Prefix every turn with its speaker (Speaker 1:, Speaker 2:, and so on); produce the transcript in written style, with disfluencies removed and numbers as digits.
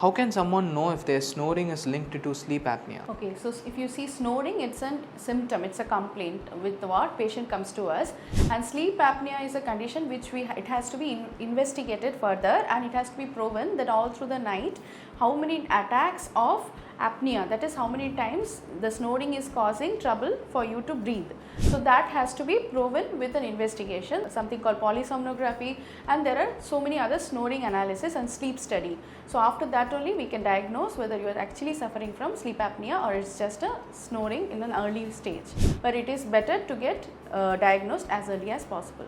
Speaker 1: How can someone know if their snoring is linked to sleep apnea?
Speaker 2: Okay, so if you see snoring, it's a symptom, it's a complaint with what patient comes to us, and sleep apnea is a condition which it has to be investigated further, and it has to be proven that all through the night how many attacks of apnea, that is how many times the snoring is causing trouble for you to breathe. So that has to be proven with an investigation, something called polysomnography, and there are so many other snoring analysis and sleep study. So after that only we can diagnose whether you are actually suffering from sleep apnea or it's just a snoring in an early stage. But it is better to get diagnosed as early as possible.